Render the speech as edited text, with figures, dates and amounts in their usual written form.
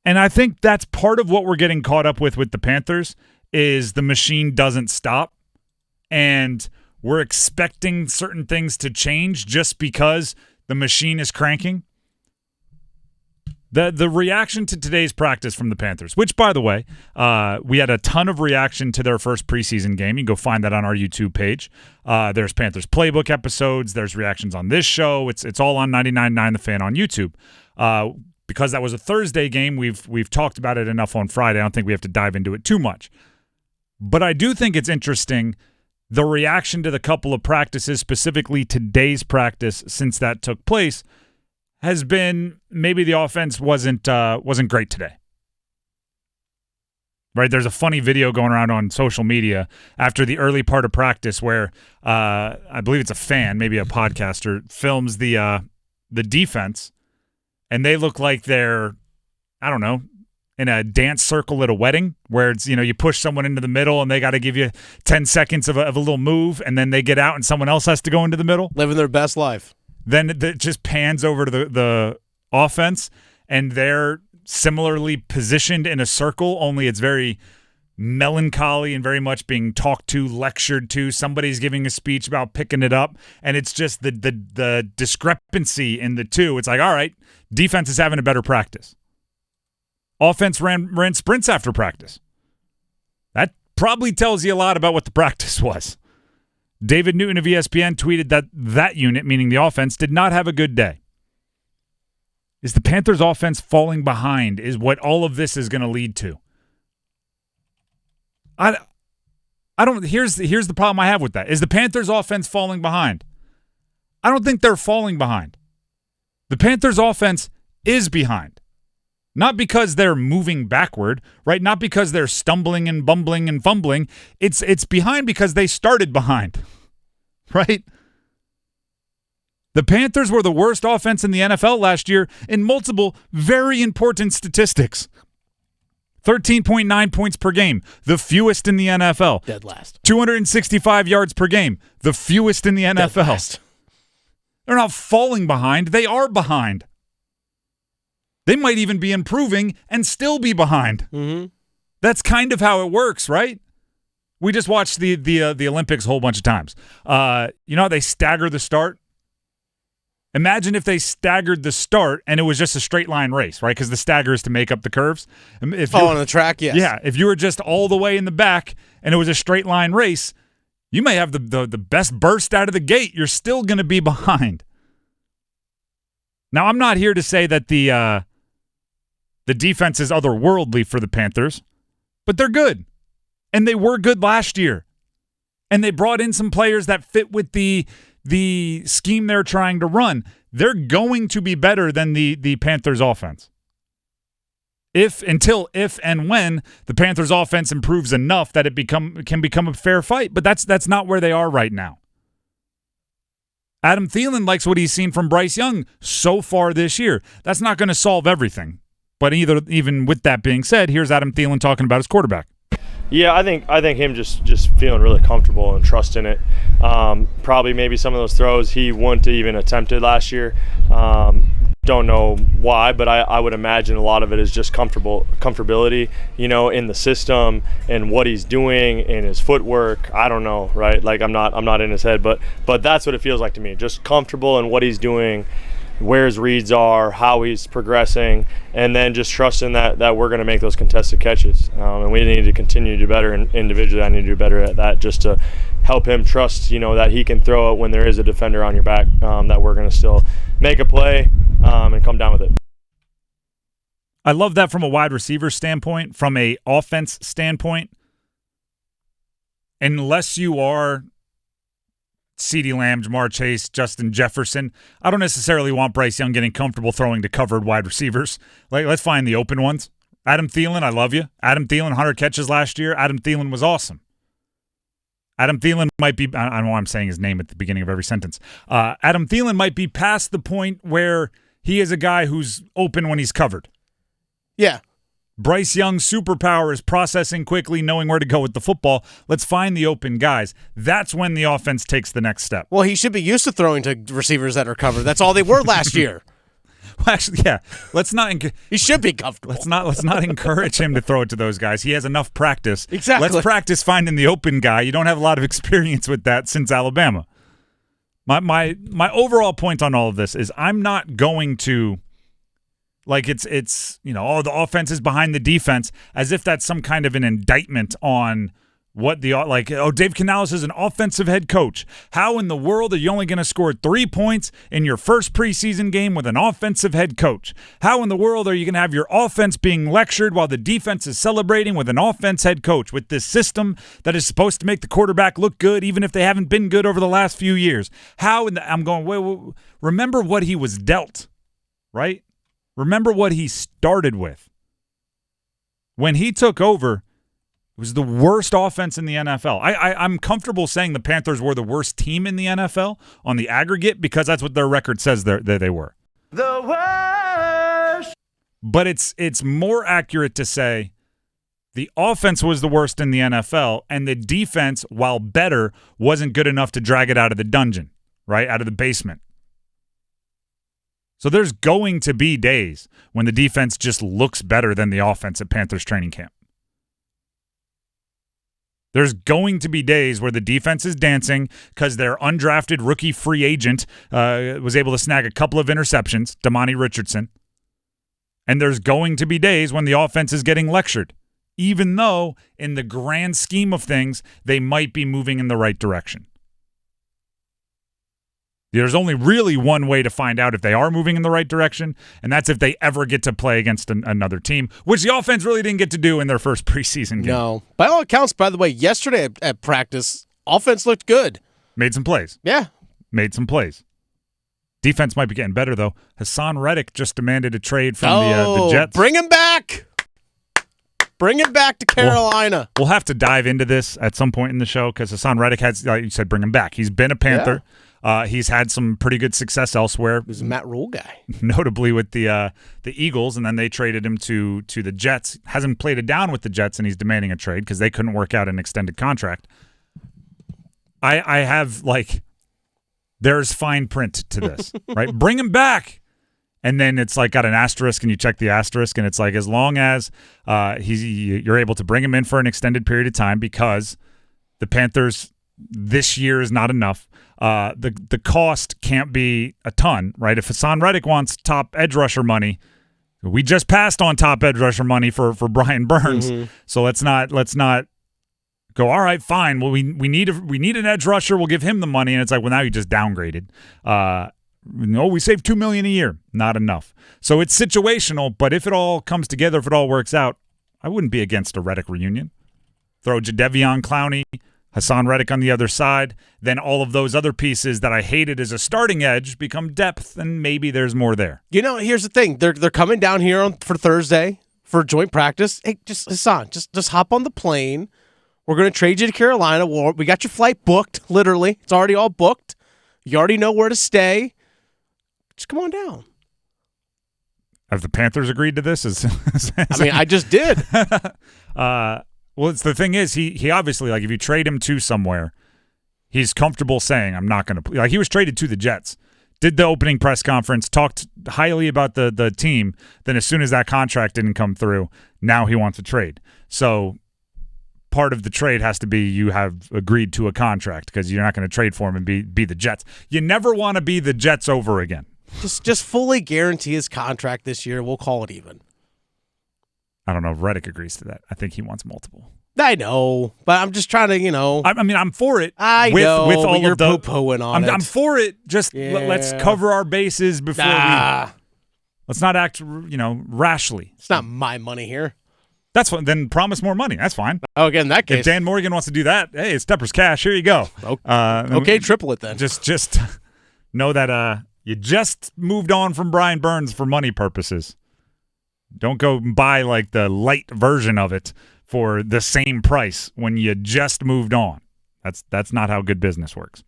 And I think that's part of what we're getting caught up with the Panthers is the machine doesn't stop. And we're expecting certain things to change just because the machine is cranking. The reaction to today's practice from the Panthers, which, by the way, we had a ton of reaction to their first preseason game. You can go find that on our YouTube page. There's Panthers Playbook episodes. There's reactions on this show. It's all on 99.9 The Fan on YouTube. Because that was a Thursday game, we've talked about it enough on Friday. I don't think we have to dive into it too much. But I do think it's interesting, the reaction to the couple of practices, specifically today's practice since that took place, has been maybe the offense wasn't great today. Right? There's a funny video going around on social media after the early part of practice where I believe it's a fan, maybe a podcaster, films the defense. And they look like they're, I don't know, in a dance circle at a wedding where it's, you push someone into the middle and they got to give you 10 seconds of a little move and then they get out and someone else has to go into the middle. Living their best life. Then it just pans over to the offense and they're similarly positioned in a circle, only it's very melancholy and very much being talked to, lectured to. Somebody's giving a speech about picking it up, and it's just the discrepancy in the two. It's like, all right, defense is having a better practice. Offense ran sprints after practice. That probably tells you a lot about what the practice was. David Newton of ESPN tweeted that unit, meaning the offense, did not have a good day. Is the Panthers' offense falling behind is what all of this is going to lead to. I don't. Here's the problem I have with that. Is the Panthers' offense falling behind? I don't think they're falling behind. The Panthers' offense is behind. Not because they're moving backward, right? Not because they're stumbling and bumbling and fumbling. It's behind because they started behind, right? The Panthers were the worst offense in the NFL last year in multiple very important statistics. 13.9 points per game, the fewest in the NFL. Dead last. 265 yards per game, the fewest in the NFL. Dead last. They're not falling behind. They are behind. They might even be improving and still be behind. Mm-hmm. That's kind of how it works, right? We just watched the Olympics a whole bunch of times. You know how they stagger the start? Imagine if they staggered the start and it was just a straight line race, right? Because the stagger is to make up the curves. On the track, yes. Yeah, if you were just all the way in the back and it was a straight line race, you may have the best burst out of the gate. You're still going to be behind. Now, I'm not here to say that the defense is otherworldly for the Panthers, but they're good. And they were good last year. And they brought in some players that fit with the scheme they're trying to run. They're going to be better than the Panthers offense. If and when the Panthers offense improves enough that it can become a fair fight, but that's not where they are right now. Adam Thielen likes what he's seen from Bryce Young so far this year. That's not going to solve everything. But even with that being said, here's Adam Thielen talking about his quarterback. Yeah, I think him just feeling really comfortable and trusting it. Probably maybe some of those throws he wouldn't have even attempted last year. Don't know why, but I would imagine a lot of it is just comfortability, in the system and what he's doing in his footwork. I don't know, right? Like I'm not in his head, but that's what it feels like to me. Just comfortable in what he's doing, where his reads are, how he's progressing, and then just trusting that we're going to make those contested catches. And we need to continue to do better, and individually I need to do better at that just to help him trust, that he can throw it when there is a defender on your back, that we're going to still make a play and come down with it. I love that from a wide receiver standpoint, from a offense standpoint. Unless you are CeeDee Lamb, Jamar Chase, Justin Jefferson, I don't necessarily want Bryce Young getting comfortable throwing to covered wide receivers. Let's find the open ones. Adam Thielen, I love you. Adam Thielen, 100 catches last year. Adam Thielen was awesome. Adam Thielen might be, I don't know why I'm saying his name at the beginning of every sentence. Adam Thielen might be past the point where he is a guy who's open when he's covered. Yeah. Bryce Young's superpower is processing quickly, knowing where to go with the football. Let's find the open guys. That's when the offense takes the next step. Well, he should be used to throwing to receivers that are covered. That's all they were last year. Well, actually, yeah. Let's not. He should be comfortable. Let's not encourage him to throw it to those guys. He has enough practice. Exactly. Let's practice finding the open guy. You don't have a lot of experience with that since Alabama. My overall point on all of this is I'm not going to it's the offense is behind the defense as if that's some kind of an indictment on what Dave Canales is an offensive head coach. How in the world are you only going to score 3 points in your first preseason game with an offensive head coach? How in the world are you going to have your offense being lectured while the defense is celebrating with an offense head coach with this system that is supposed to make the quarterback look good even if they haven't been good over the last few years? I'm going, wait, remember what he was dealt, right? Remember what he started with. When he took over, it was the worst offense in the NFL. I'm comfortable saying the Panthers were the worst team in the NFL on the aggregate because that's what their record says that they were. The worst. But it's more accurate to say the offense was the worst in the NFL and the defense, while better, wasn't good enough to drag it out of the dungeon, right, out of the basement. So there's going to be days when the defense just looks better than the offense at Panthers training camp. There's going to be days where the defense is dancing because their undrafted rookie free agent was able to snag a couple of interceptions, Damani Richardson. And there's going to be days when the offense is getting lectured, even though in the grand scheme of things, they might be moving in the right direction. There's only really one way to find out if they are moving in the right direction, and that's if they ever get to play against another team, which the offense really didn't get to do in their first preseason game. No. By all accounts, by the way, yesterday at practice, offense looked good. Made some plays. Yeah. Made some plays. Defense might be getting better, though. Hassan Reddick just demanded a trade from the Jets. Bring him back. Bring him back to Carolina. We'll have to dive into this at some point in the show because Hassan Reddick has, like you said, bring him back. He's been a Panther. Yeah. He's had some pretty good success elsewhere. He was a Matt Rule guy. Notably with the Eagles, and then they traded him to the Jets. Hasn't played it down with the Jets, and he's demanding a trade because they couldn't work out an extended contract. I have, there's fine print to this, right? Bring him back. And then it's got an asterisk, and you check the asterisk, and it's as long as you're able to bring him in for an extended period of time because the Panthers this year is not enough. The cost can't be a ton, right? If Hassan Reddick wants top edge rusher money, we just passed on top edge rusher money for Brian Burns. Mm-hmm. So let's not go, all right, fine. Well, we need an edge rusher. We'll give him the money. And it's well, now you just downgraded. No, we save $2 million a year. Not enough. So it's situational, but if it all comes together, if it all works out, I wouldn't be against a Reddick reunion. Throw Jadeveon, Clowney, Hassan Reddick on the other side, then all of those other pieces that I hated as a starting edge become depth, and maybe there's more there. Here's the thing. They're coming down here for Thursday for joint practice. Hey, Hassan, just hop on the plane. We're going to trade you to Carolina. We got your flight booked, literally. It's already all booked. You already know where to stay. Just come on down. Have the Panthers agreed to this? I just did. Well, the thing is, he obviously, if you trade him to somewhere, he's comfortable saying, I'm not going to play. He was traded to the Jets, did the opening press conference, talked highly about the team. Then as soon as that contract didn't come through, now he wants a trade. So part of the trade has to be you have agreed to a contract because you're not going to trade for him and be the Jets. You never want to be the Jets over again. Just fully guarantee his contract this year. We'll call it even. I don't know if Reddick agrees to that. I think he wants multiple. I know, but I'm just trying to, I'm for it. I know, with all you're of the poo-pooing on it. I'm for it. Just let's cover our bases before let's not act, rashly. It's not my money here. That's fine. Then promise more money. That's fine. Oh, again, in that case. If Dan Morgan wants to do that, hey, it's Tepper's cash. Here you go. Okay, triple it then. Just know that you just moved on from Brian Burns for money purposes. Don't go buy the light version of it for the same price when you just moved on. That's not how good business works.